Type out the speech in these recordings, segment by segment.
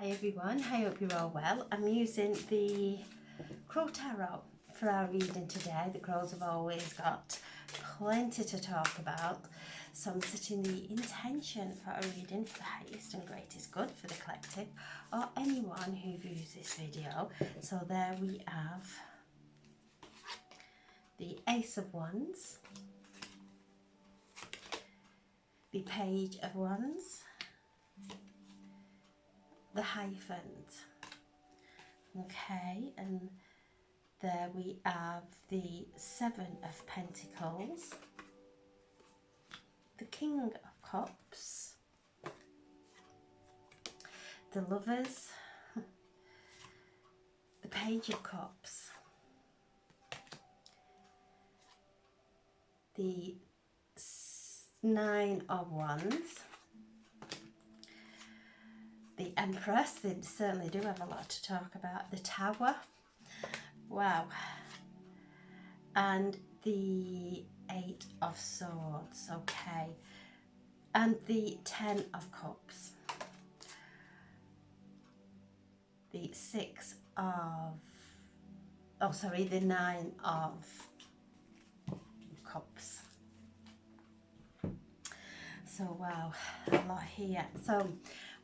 Hi everyone, I hope you're all well. I'm using the Crow Tarot for our reading today. The crows have always got plenty to talk about. So I'm setting the intention for a reading for the highest and greatest good for the collective or anyone who views this video. So there we have the Ace of Wands, the Page of Wands, the Hierophant. Okay, and there we have the Seven of Pentacles, the King of Cups, the Lovers, the Page of Cups, the Nine of Wands, the Empress. They certainly do have a lot to talk about. The Tower, wow, and the Eight of Swords, okay, and the Ten of Cups, the the Nine of Cups. So wow, a lot here. So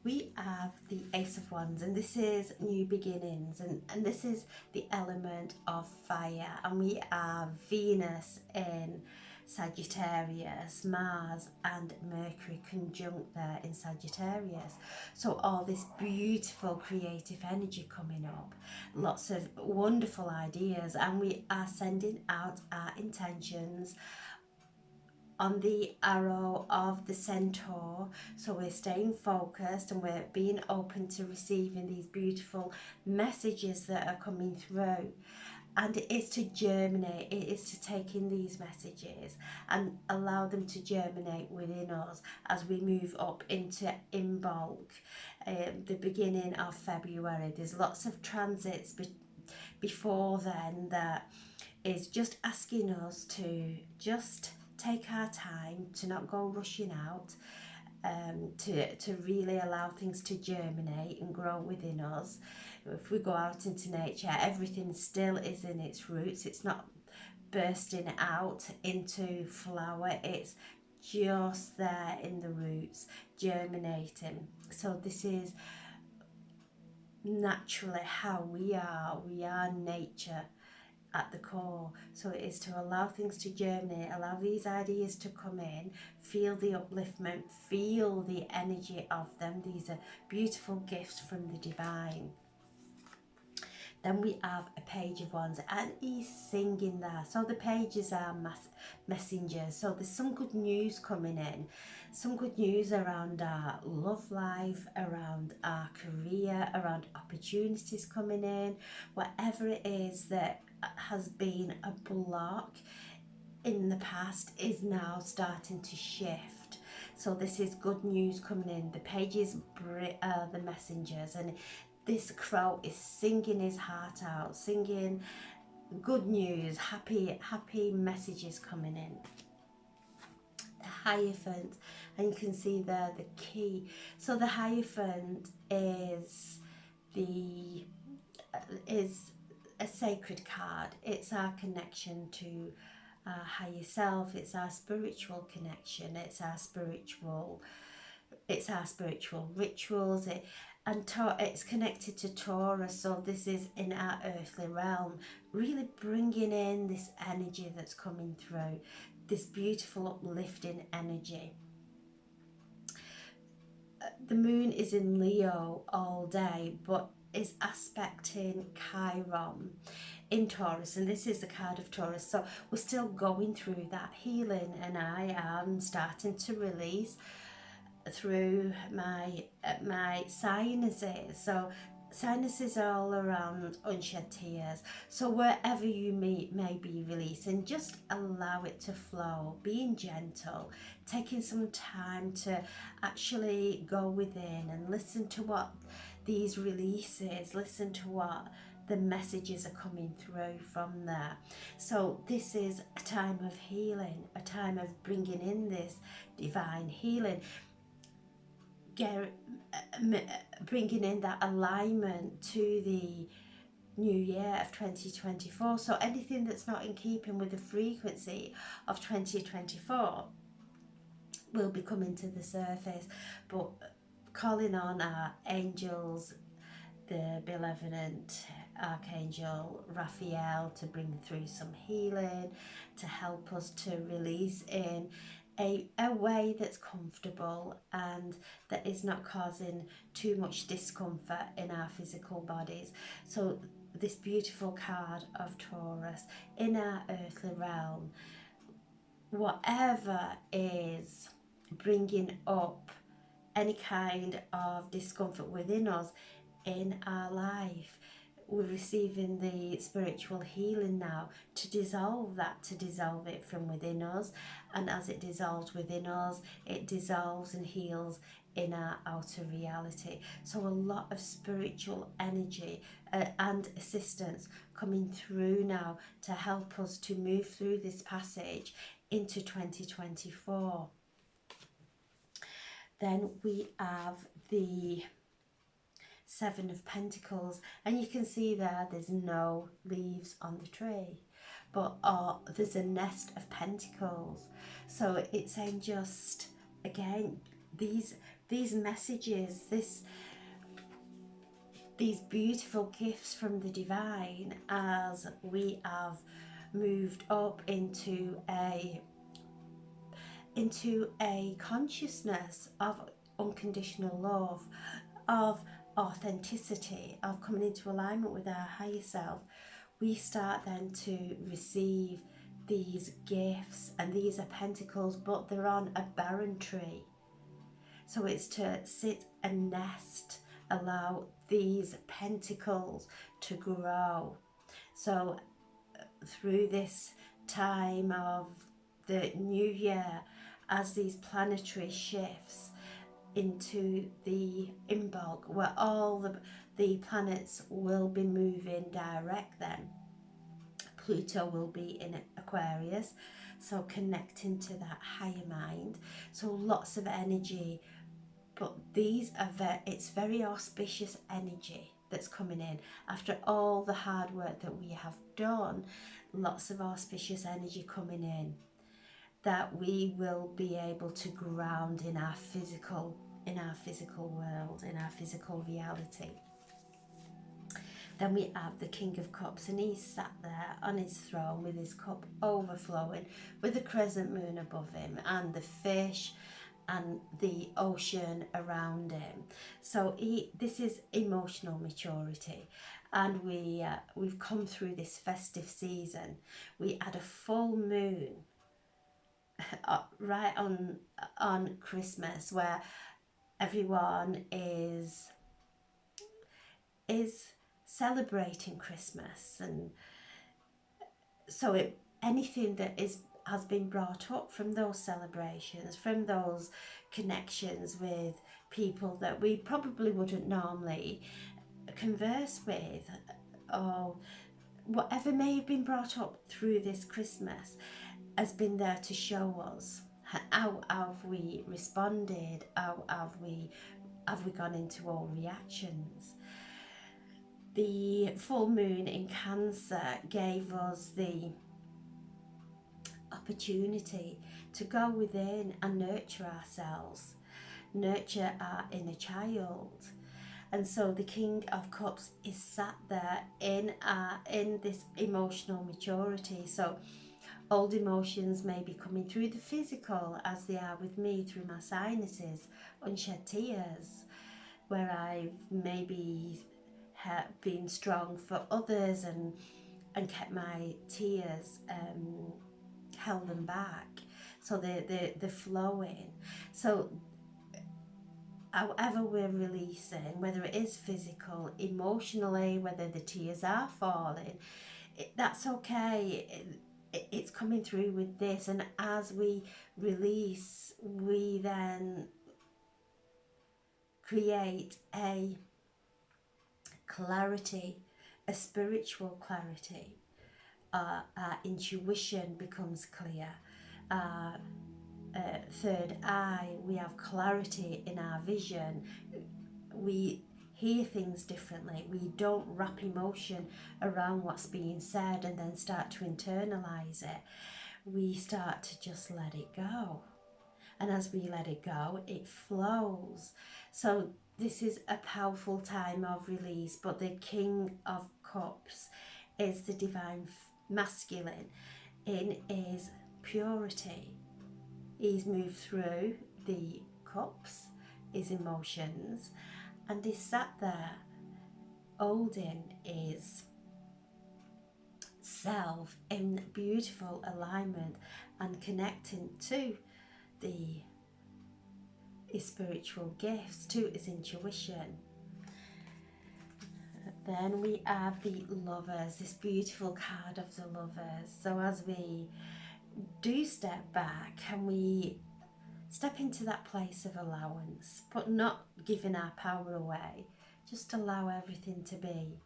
we have the Ace of Wands, and this is new beginnings, and this is the element of fire, and we have Venus in Sagittarius, Mars and Mercury conjunct there in Sagittarius. So all this beautiful creative energy coming up, lots of wonderful ideas, and we are sending out our intentions on the arrow of the centaur. So we're staying focused and we're being open to receiving these beautiful messages that are coming through. And it is to germinate, it is to take in these messages and allow them to germinate within us as we move up into Imbolc, the beginning of February. There's lots of transits before then that is just asking us to just take our time, to not go rushing out, to really allow things to germinate and grow within us. If we go out into nature, everything still is in its roots. It's not bursting out into flower. It's just there in the roots, germinating. So this is naturally how we are. We are nature at the core. So it is to allow things to germinate, allow these ideas to come in, feel the upliftment, feel the energy of them. These are beautiful gifts from the divine. Then we have a Page of Wands, and he's singing there. So the pages are messengers. So there's some good news coming in, some good news around our love life, around our career, around opportunities coming in. Whatever it is that has been a block in the past is now starting to shift. So this is good news coming in. The pages are the messengers, and this crow is singing his heart out, singing good news, happy messages coming in. The Hierophant, and you can see there the key. So the Hierophant is a sacred card. It's our connection to our higher self. It's our spiritual connection. It's our spiritual rituals. It's connected to Taurus. So this is in our earthly realm, really bringing in this energy that's coming through, this beautiful uplifting energy. The moon is in Leo all day, but is aspecting Chiron in Taurus, and this is the card of Taurus. So we're still going through that healing, and I am starting to release through my sinuses. So sinuses are all around unshed tears. So wherever you may be releasing, just allow it to flow, being gentle, taking some time to actually go within and listen to what these releases, listen to what the messages are coming through from there. So this is a time of healing, a time of bringing in this divine healing. bringing in that alignment to the new year of 2024. So anything that's not in keeping with the frequency of 2024 will be coming to the surface. But calling on our angels, the benevolent Archangel Raphael, to bring through some healing, to help us to release in a way that's comfortable and that is not causing too much discomfort in our physical bodies. So this beautiful card of Taurus in our earthly realm, whatever is bringing up any kind of discomfort within us in our life, we're receiving the spiritual healing now to dissolve that, to dissolve it from within us. And as it dissolves within us, it dissolves and heals in our outer reality. So a lot of spiritual energy and assistance coming through now to help us to move through this passage into 2024. Then we have the Seven of Pentacles, and you can see there's no leaves on the tree, but there's a nest of pentacles. So it's saying, just again, these messages, these beautiful gifts from the divine, as we have moved up into a consciousness of unconditional love, of authenticity, of coming into alignment with our higher self. We start then to receive these gifts, and these are pentacles, but they're on a barren tree. So it's to sit and nest, allow these pentacles to grow. So through this time of the new year, as these planetary shifts into the Imbolc, where all the planets will be moving direct, then Pluto will be in Aquarius, so connecting to that higher mind. So lots of energy, but these are it's very auspicious energy that's coming in after all the hard work that we have done. Lots of auspicious energy coming in that we will be able to ground in our physical world, in our physical reality. Then we have the King of Cups, and he's sat there on his throne with his cup overflowing, with the crescent moon above him and the fish and the ocean around him. So this is emotional maturity, and we've come through this festive season. We had a full moon right on Christmas, where everyone is celebrating Christmas, and so anything that has been brought up from those celebrations, from those connections with people that we probably wouldn't normally converse with, or whatever may have been brought up through this Christmas, has been there to show us how have we responded, how have we gone into all reactions. The full moon in Cancer gave us the opportunity to go within and nurture ourselves, nurture our inner child. And so the King of Cups is sat there in this emotional maturity. So old emotions may be coming through the physical, as they are with me through my sinuses, unshed tears, where I've maybe been strong for others and kept my tears, held them back, so they're flowing. So however we're releasing, whether it is physical, emotionally, whether the tears are falling, that's okay. It's coming through with this, and as we release, we then create a clarity, a spiritual clarity. Our intuition becomes clear. Our third eye, we have clarity in our vision. We hear things differently. We don't wrap emotion around what's being said and then start to internalize it. We start to just let it go. And as we let it go, it flows. So this is a powerful time of release, but the King of Cups is the divine masculine in his purity. He's moved through the cups, his emotions, and he sat there holding his self in beautiful alignment and connecting to his spiritual gifts, to his intuition. Then we have the Lovers, this beautiful card of the Lovers. So as we do step back and we step into that place of allowance, but not giving our power away, just allow everything to be.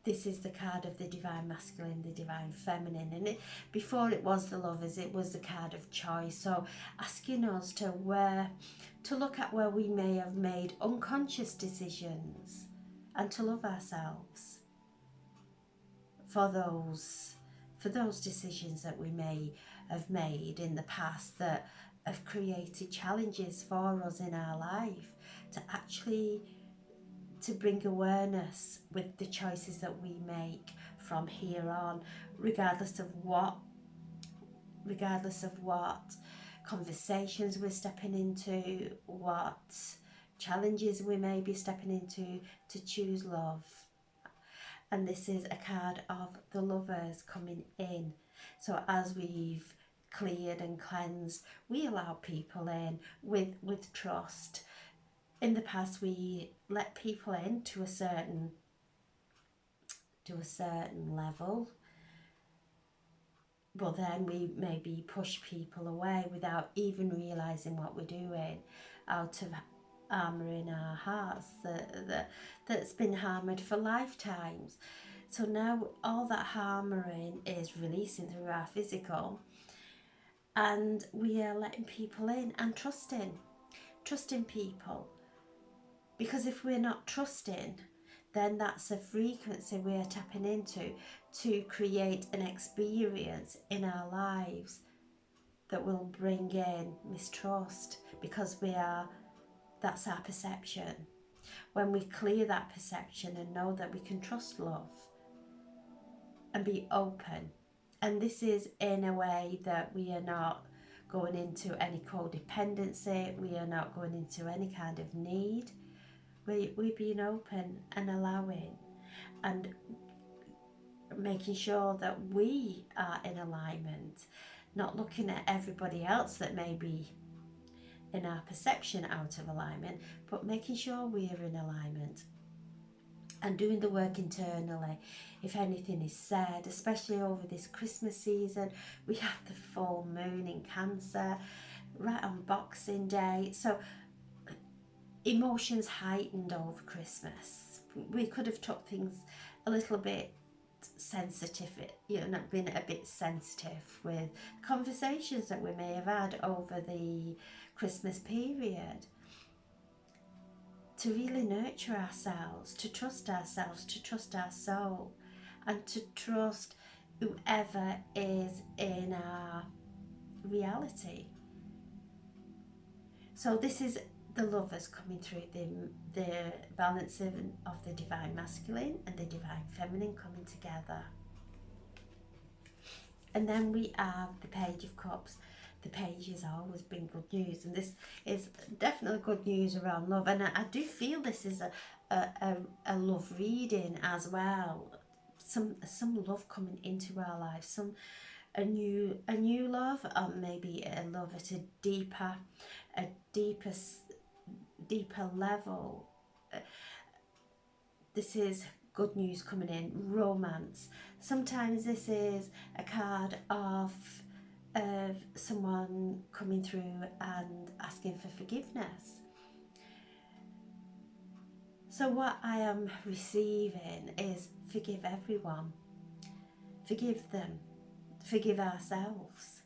This is the card of the divine masculine, the divine feminine, and before it was the Lovers, it was the card of choice. So asking us to look at where we may have made unconscious decisions and to love ourselves for those decisions that we may have made in the past that have created challenges for us in our life, to bring awareness with the choices that we make from here on, regardless of what conversations we're stepping into, what challenges we may be stepping into, to choose love. And this is a card of the Lovers coming in. So as we've cleared and cleansed, we allow people in with trust. In the past, we let people in to a certain level, but then we maybe push people away without even realizing what we're doing, out of armouring our hearts that's been hammered for lifetimes. So now all that hammering is releasing through our physical, and we are letting people in and trusting people. Because if we're not trusting, then that's a frequency we're tapping into to create an experience in our lives that will bring in mistrust, because that's our perception. When we clear that perception and know that we can trust love and be open, and this is in a way that we are not going into any codependency, we are not going into any kind of need. We're being open and allowing and making sure that we are in alignment, not looking at everybody else that may be in our perception out of alignment, but making sure we are in alignment and doing the work internally. If anything is said, especially over this Christmas season, we have the full moon in Cancer right on Boxing Day, so emotions heightened over Christmas. We could have took things a little bit sensitive, not been a bit sensitive with conversations that we may have had over the Christmas period. To really nurture ourselves, to trust our soul, and to trust whoever is in our reality. So this is the Lovers coming through, the balance of the divine masculine and the divine feminine coming together. And then we have the Page of Cups. The pages always bring good news, and this is definitely good news around love. And I do feel this is a love reading as well. Some love coming into our lives, a new love, or maybe a love at a deeper level. This is good news coming in. Romance. Sometimes this is a card of someone coming through and asking for forgiveness. So what I am receiving is forgive everyone. Forgive them. Forgive ourselves.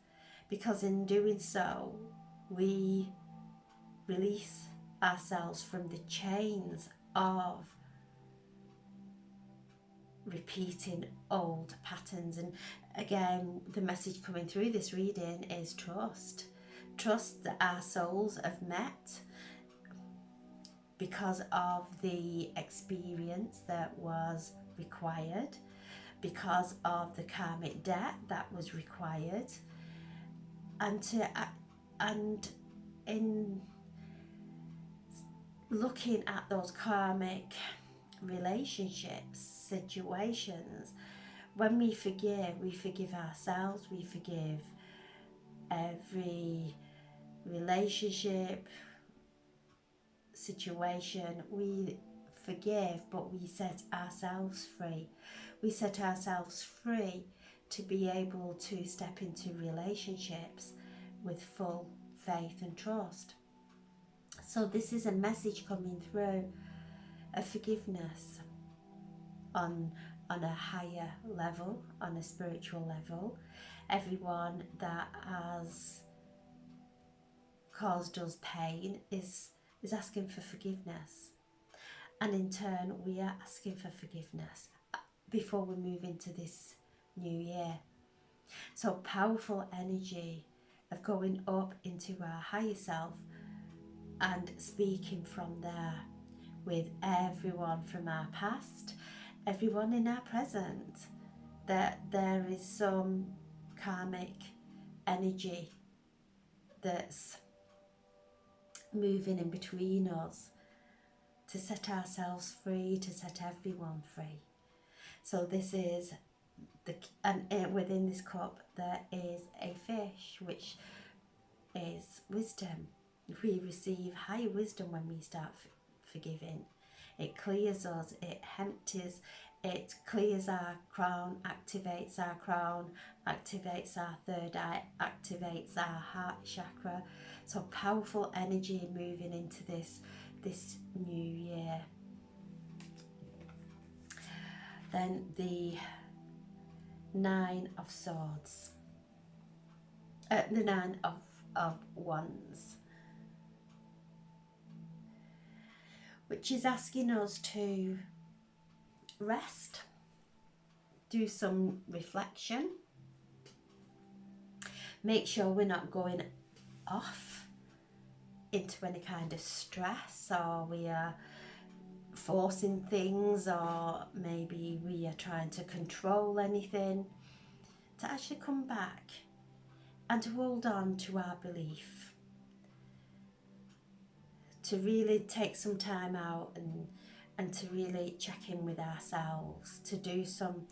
Because in doing so, we release ourselves from the chains of repeating old patterns. And again, the message coming through this reading is trust. Trust that our souls have met because of the experience that was required, because of the karmic debt that was required, and in looking at those karmic relationships, situations, when we forgive ourselves, we forgive every relationship, situation, we forgive, but we set ourselves free. We set ourselves free to be able to step into relationships with full faith and trust. So this is a message coming through of forgiveness on a higher level, on a spiritual level. Everyone that has caused us pain is asking for forgiveness, and in turn we are asking for forgiveness before we move into this new year. So powerful energy of going up into our higher self and speaking from there with everyone from our past, everyone in our present, that there is some karmic energy that's moving in between us to set ourselves free, to set everyone free. So this is within this cup there is a fish, which is wisdom. We receive higher wisdom when we start forgiving. It clears us, it empties, it clears our crown, activates our crown, activates our third eye, activates our heart chakra. So powerful energy moving into this new year. Then the Nine of Swords, the Nine of Wands, which is asking us to rest, do some reflection, make sure we're not going off into any kind of stress, or we are forcing things, or maybe we are trying to control anything, to actually come back and to hold on to our belief, to really take some time out and to really check in with ourselves, to do some,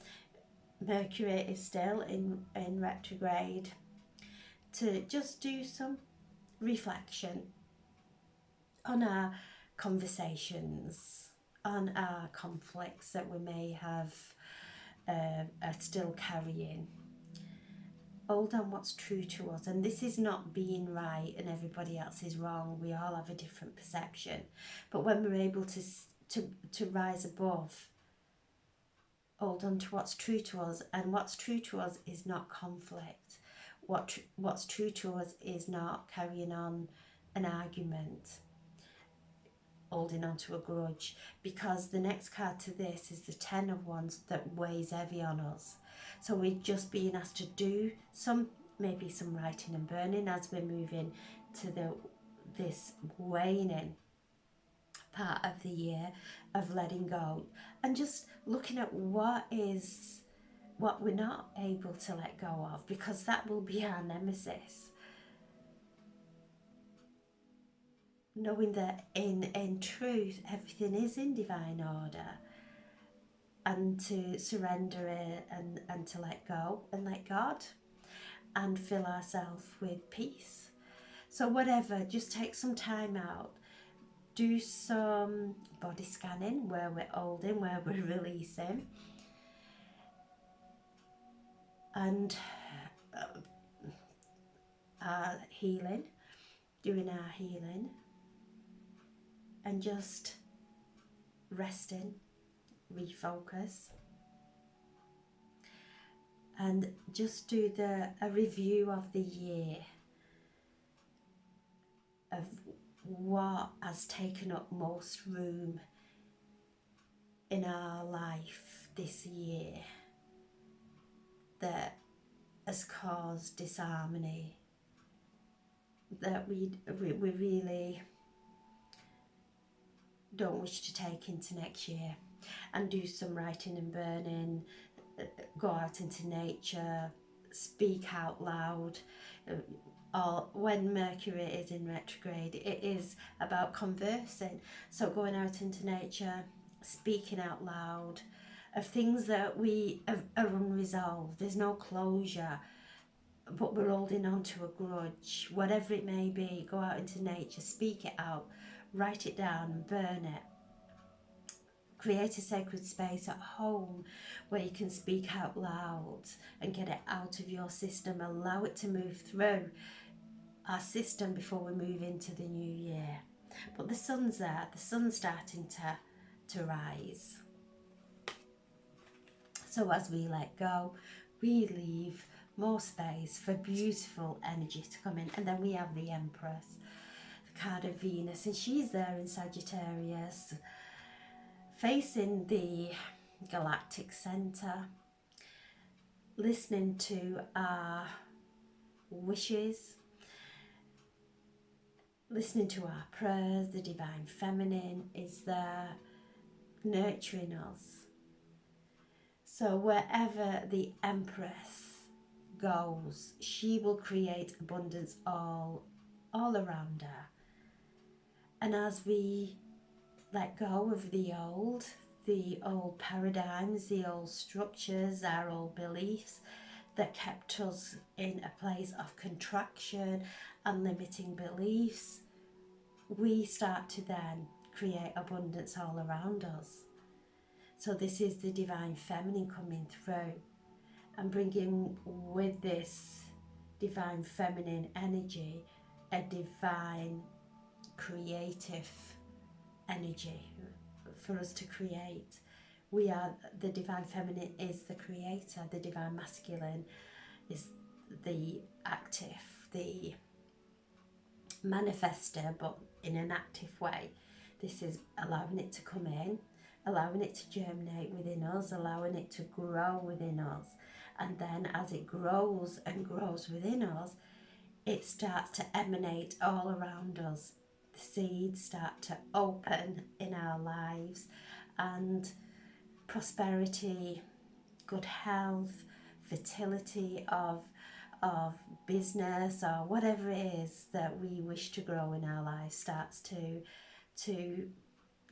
Mercury is still in retrograde, to just do some reflection on our conversations, on our conflicts that we may have are still carrying. Hold on what's true to us. And this is not being right and everybody else is wrong. We all have a different perception. But when we're able to rise above, hold on to what's true to us. And what's true to us is not conflict. What's true to us is not carrying on an argument, holding on to a grudge, because the next card to this is the Ten of Wands that weighs heavy on us. So we're just being asked to do maybe some writing and burning as we're moving to this waning part of the year of letting go, and just looking at what we're not able to let go of, because that will be our nemesis. Knowing that in truth everything is in divine order, and to surrender it and to let go and let God and fill ourselves with peace. So whatever, just take some time out, do some body scanning where we're holding, where we're releasing, and our healing, doing our healing, and just resting, refocus, and just do a review of the year, of what has taken up most room in our life, this year that has caused disharmony, that we really don't wish to take into next year, and do some writing and burning, go out into nature, speak out loud. Or when Mercury is in retrograde, it is about conversing. So going out into nature, speaking out loud of things that are unresolved. There's no closure, but we're holding on to a grudge. Whatever it may be, go out into nature, speak it out, write it down and burn it. Create a sacred space at home where you can speak out loud and get it out of your system. Allow it to move through our system before we move into the new year. But the sun's there, the sun's starting to rise. So as we let go, we leave more space for beautiful energy to come in. And then we have the Empress, the card of Venus, and she's there in Sagittarius, facing the galactic center, listening to our wishes, listening to our prayers. The Divine Feminine is there nurturing us. So wherever the Empress goes, she will create abundance all around her. And as we let go of the old paradigms, the old structures, our old beliefs that kept us in a place of contraction and limiting beliefs, we start to then create abundance all around us. So this is the Divine Feminine coming through and bringing with this Divine Feminine energy a divine creative energy for us to create. We are, the Divine Feminine is the creator, the Divine Masculine is the active, the manifester, but in an active way. This is allowing it to come in, allowing it to germinate within us, allowing it to grow within us. And then as it grows and grows within us, it starts to emanate all around us. The seeds start to open in our lives, and prosperity, good health, fertility of business or whatever it is that we wish to grow in our lives starts to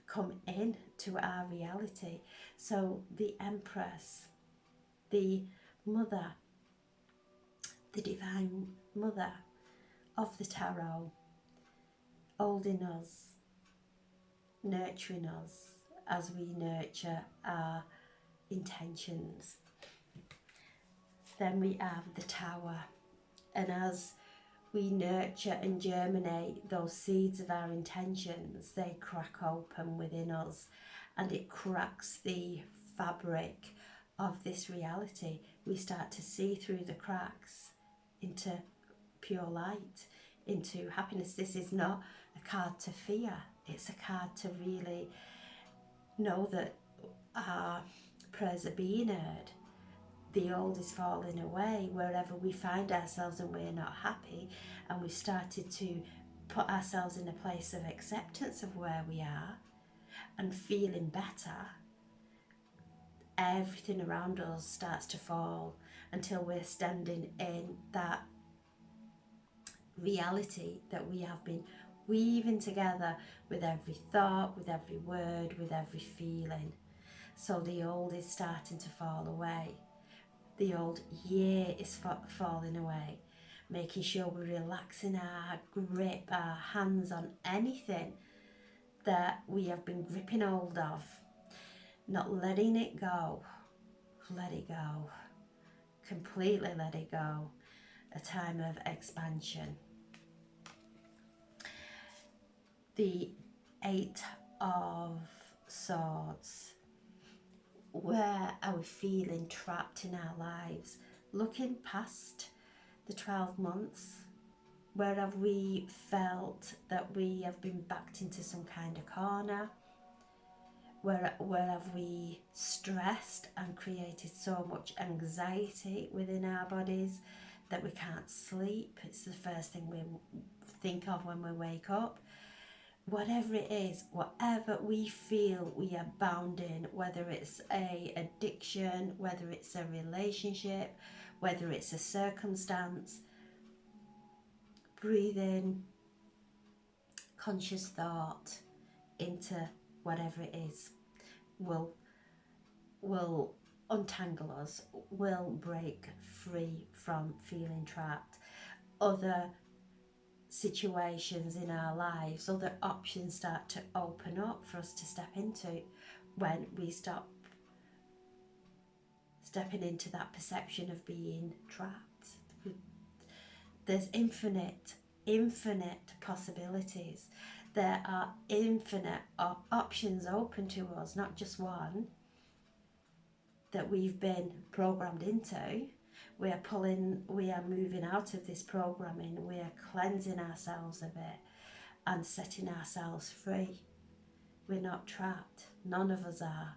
come in to our reality. So the Empress, the mother, the Divine Mother of the Tarot, holding us, nurturing us as we nurture our intentions. Then we have the Tower, and as we nurture and germinate those seeds of our intentions, they crack open within us, and it cracks the fabric of this reality. We start to see through the cracks into pure light, into happiness. This is not a card to fear, it's a card to really know that our prayers are being heard. The old is falling away wherever we find ourselves and we're not happy, and we've started to put ourselves in a place of acceptance of where we are and feeling better. Everything around us starts to fall until we're standing in that reality that we have been weaving together with every thought, with every word, with every feeling. So the old is starting to fall away. The old year is falling away, making sure we're relaxing our grip, our hands on anything that we have been gripping hold of, not letting it go. Let it go. Completely let it go. A time of expansion. The Eight of Swords. Where are we feeling trapped in our lives? Looking past the 12 months, where have we felt that we have been backed into some kind of corner? where have we stressed and created so much anxiety within our bodies that we can't sleep? It's the first thing we think of when we wake up. Whatever it is, whatever we feel we are bound in, whether it's a addiction, whether it's a relationship, whether it's a circumstance, breathe in conscious thought into whatever it is will untangle us, will break free from feeling trapped. Other situations in our lives, other options start to open up for us to step into when we stop stepping into that perception of being trapped. There's infinite possibilities. There are infinite options open to us, not just one that we've been programmed into. We are moving out of this programming, we are cleansing ourselves of it and setting ourselves free. We're not trapped, none of us are.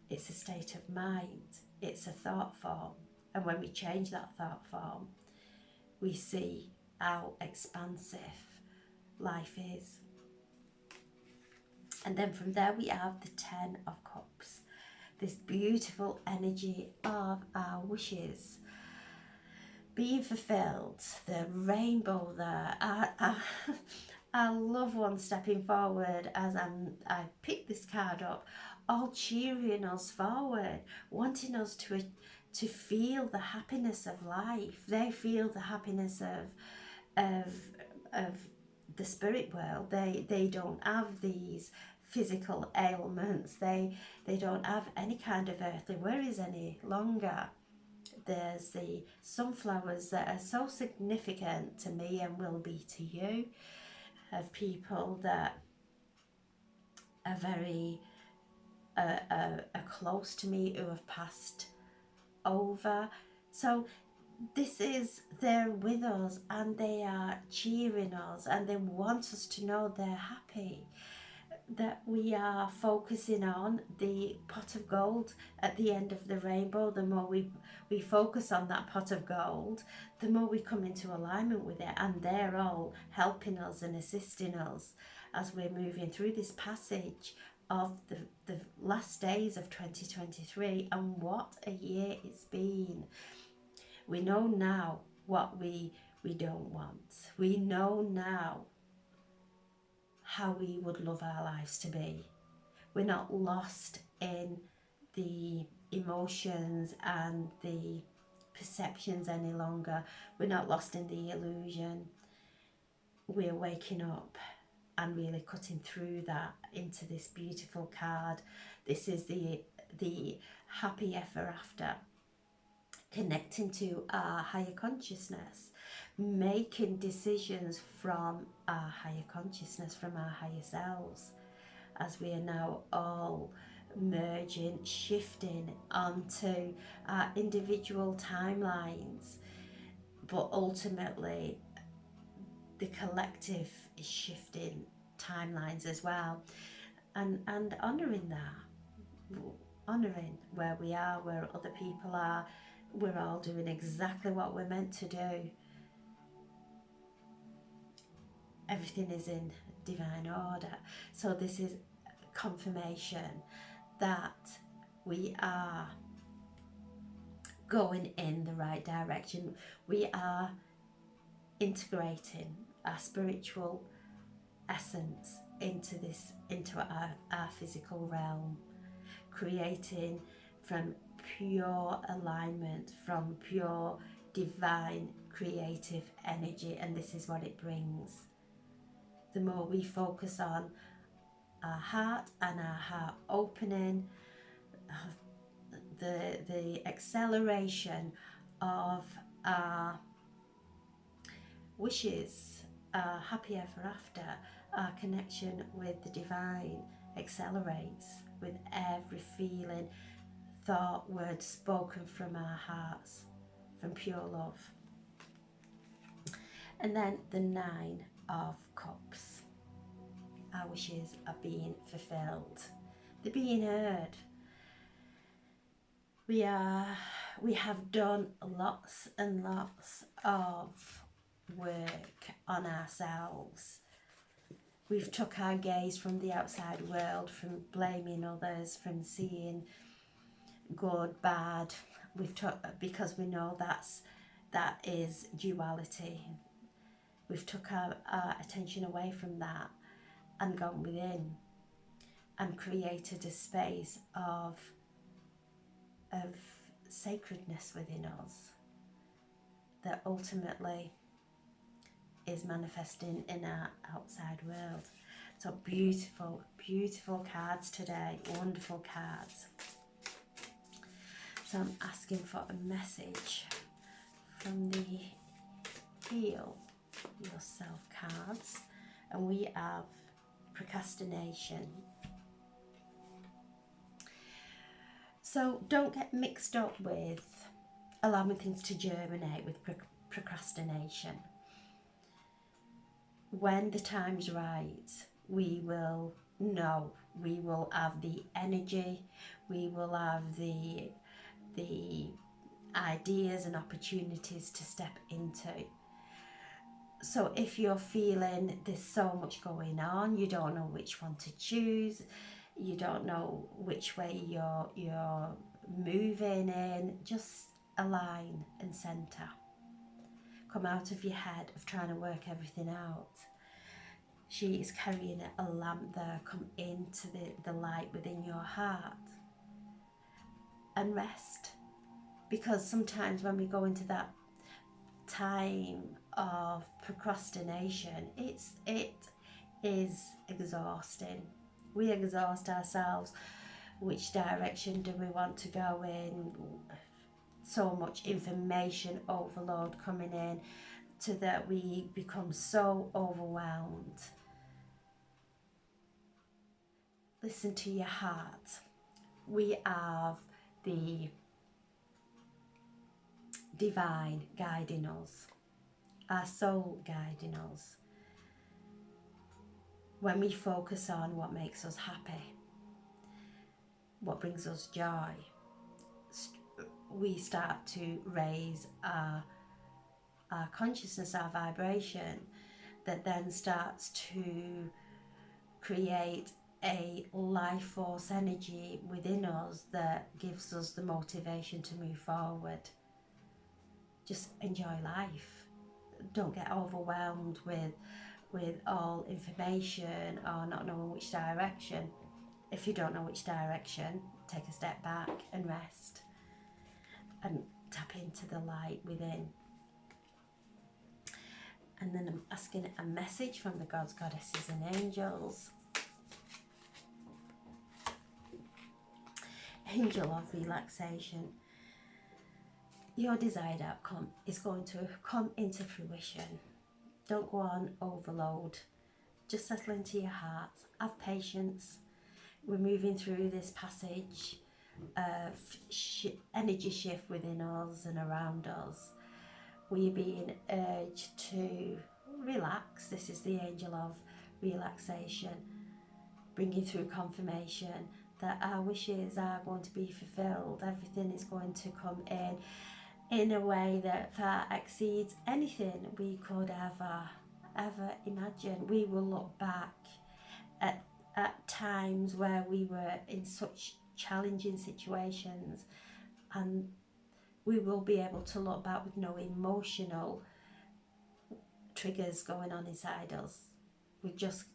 It's a state of mind, it's a thought form, and when we change that thought form, we see how expansive life is. And then from there we have the 10 of Cups, this beautiful energy of our wishes being fulfilled, the rainbow there. Our loved one stepping forward as I pick this card up, all cheering us forward, wanting us to feel the happiness of life. They feel the happiness of the spirit world. They don't have these physical ailments. They don't have any kind of earthly worries any longer. There's the sunflowers that are so significant to me and will be to you, of people that are very are close to me who have passed over. So this is, they're with us and they are cheering us and they want us to know they're happy, that we are focusing on the pot of gold at the end of the rainbow. The more we focus on that pot of gold, the more we come into alignment with it, and they're all helping us and assisting us as we're moving through this passage of the last days of 2023. And what a year it's been. We know now what we don't want. We know now how we would love our lives to be. We're not lost in the emotions and the perceptions any longer. We're not lost in the illusion. We're waking up and really cutting through that into this beautiful card. This is the happy ever after, connecting to our higher consciousness, making decisions from our higher consciousness, from our higher selves, as we are now all merging, shifting onto our individual timelines, but ultimately the collective is shifting timelines as well, and honouring that, honouring where we are, where other people are. We're all doing exactly what we're meant to do. Everything is in divine order. So this is confirmation that we are going in the right direction. We are integrating our spiritual essence into our physical realm, creating from pure alignment, from pure divine creative energy. And this is what it brings. The more we focus on our heart and our heart opening, the acceleration of our wishes, our happy ever after, our connection with the divine accelerates with every feeling, thought, word spoken from our hearts, from pure love. And then the 9 of Cups. Our wishes are being fulfilled. They're being heard. We have done lots and lots of work on ourselves. We've took our gaze from the outside world, from blaming others, from seeing good, bad. We've took, because we know that is duality. We've took our attention away from that and gone within and created a space of sacredness within us that ultimately is manifesting in our outside world. So beautiful, beautiful cards today, wonderful cards. So I'm asking for a message from the Heal Yourself cards, and we have procrastination. So don't get mixed up with allowing things to germinate with procrastination. When the time's right, we will know, we will have the energy, we will have the ideas and opportunities to step into. So if you're feeling there's so much going on, you don't know which one to choose, you don't know which way you're moving in, just align and center. Come out of your head of trying to work everything out. She is carrying a lamp there. Come into the light within your heart and rest. Because sometimes when we go into that time of procrastination, it is exhausting. We exhaust ourselves. Which direction do we want to go in? So much information overload coming in to that we become so overwhelmed. Listen to your heart. We have the divine guiding us, our soul guiding us. When we focus on what makes us happy, what brings us joy, we start to raise our consciousness, our vibration, that then starts to create a life force energy within us that gives us the motivation to move forward. Just enjoy life. Don't get overwhelmed with all information or not knowing which direction. If you don't know which direction, take a step back and rest and tap into the light within. And then I'm asking a message from the gods, goddesses and angels. Angel of relaxation. Your desired outcome is going to come into fruition. Don't go on overload. Just settle into your heart. Have patience. We're moving through this passage of energy shift within us and around us. We're being urged to relax. This is the angel of relaxation, bringing through confirmation that our wishes are going to be fulfilled. Everything is going to come in a way that far exceeds anything we could ever imagine. We will look back at times where we were in such challenging situations, and we will be able to look back with no emotional triggers going on inside us. We just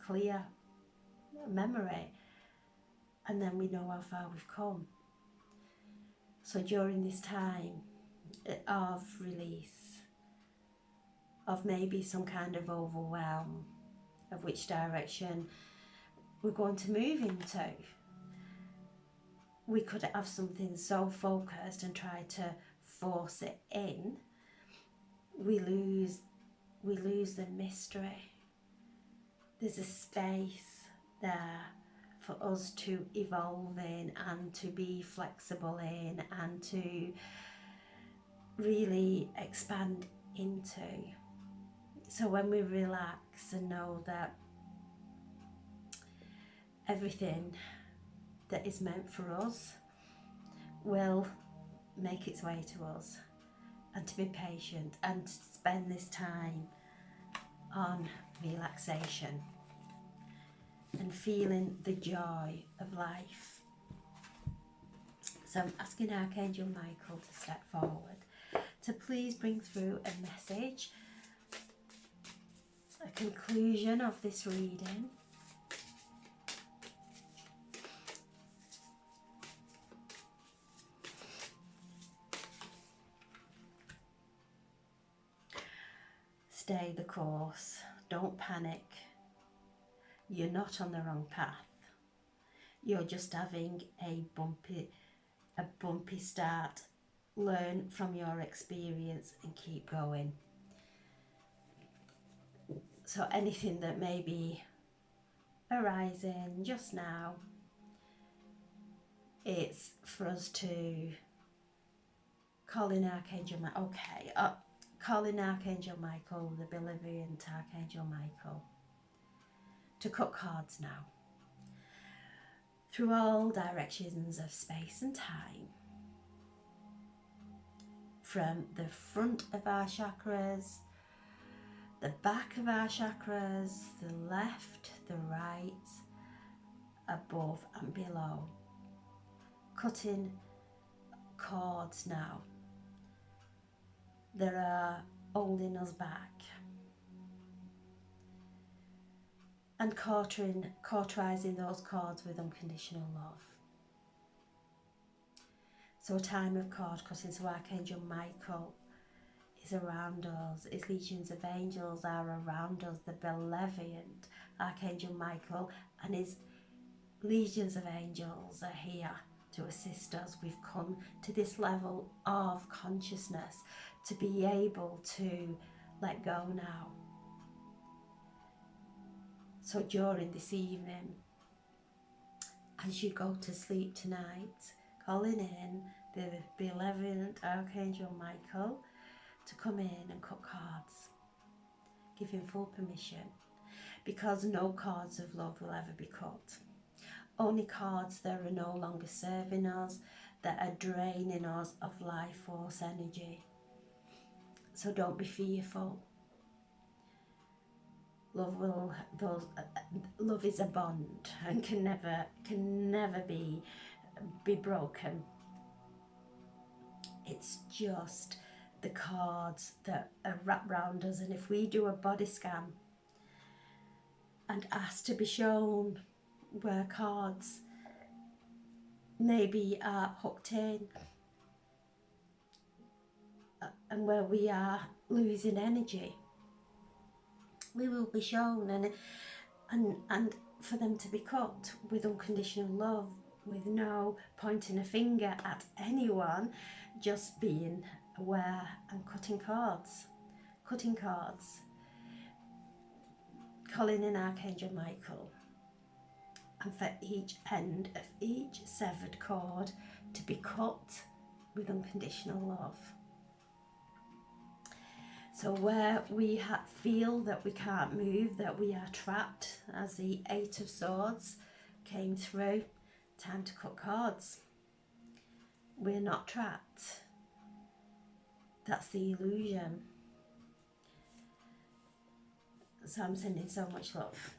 clear memory, and then we know how far we've come. So during this time of release, of maybe some kind of overwhelm of which direction we're going to move into, we could have something so focused and try to force it in, we lose the mystery. There's a space there for us to evolve in and to be flexible in and to really expand into. So when we relax and know that everything that is meant for us will make its way to us, and to be patient and to spend this time on relaxation and feeling the joy of life. So I'm asking Archangel Michael to step forward to please bring through a message, a conclusion of this reading. Stay the course. Don't panic. You're not on the wrong path. You're just having a bumpy start. Learn from your experience and keep going. So anything that may be arising just now, it's for us to call in Archangel Michael. Okay, call in Archangel Michael, the benevolent Archangel Michael, to cut cards now through all directions of space and time, from the front of our chakras, the back of our chakras, the left, the right, above and below. Cutting cords now that are holding us back, and cauterizing those cords with unconditional love. So a time of cord cutting. So Archangel Michael is around us, his legions of angels are around us, the benevolent Archangel Michael and his legions of angels are here to assist us. We've come to this level of consciousness to be able to let go now. So during this evening, as you go to sleep tonight, calling in the benevolent Archangel Michael to come in and cut cards. Give him full permission, because no cards of love will ever be cut. Only cards that are no longer serving us, that are draining us of life force energy. So don't be fearful. Love is a bond and can never be broken. It's just the cards that are wrapped around us, and if we do a body scan and ask to be shown where cards maybe are hooked in and where we are losing energy, we will be shown, and for them to be cut with unconditional love, with no pointing a finger at anyone, just being aware and cutting cards, calling in Archangel Michael, and for each end of each severed cord to be cut with unconditional love. So where we feel that we can't move, that we are trapped, as the Eight of Swords came through, time to cut cards. We're not trapped. That's the illusion. So I'm sending so much love.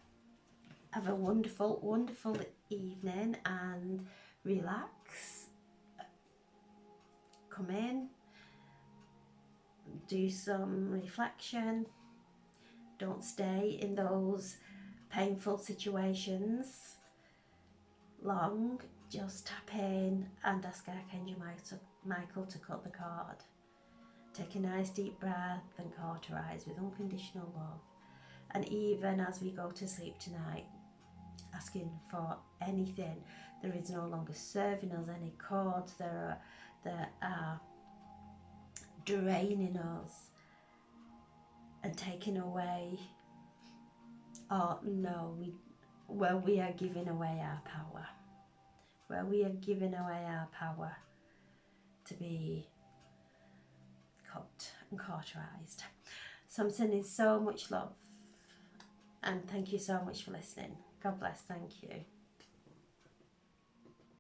Have a wonderful, wonderful evening and relax. Come in. Do some reflection. Don't stay in those painful situations long. Just tap in and ask Archangel Michael to cut the card. Take a nice deep breath and cauterize with unconditional love. And even as we go to sleep tonight, asking for anything that is no longer serving us, any cords that are draining us and taking away, where we are giving away our power, to be cut and cauterized. So I'm sending so much love, and thank you so much for listening. God bless. Thank you.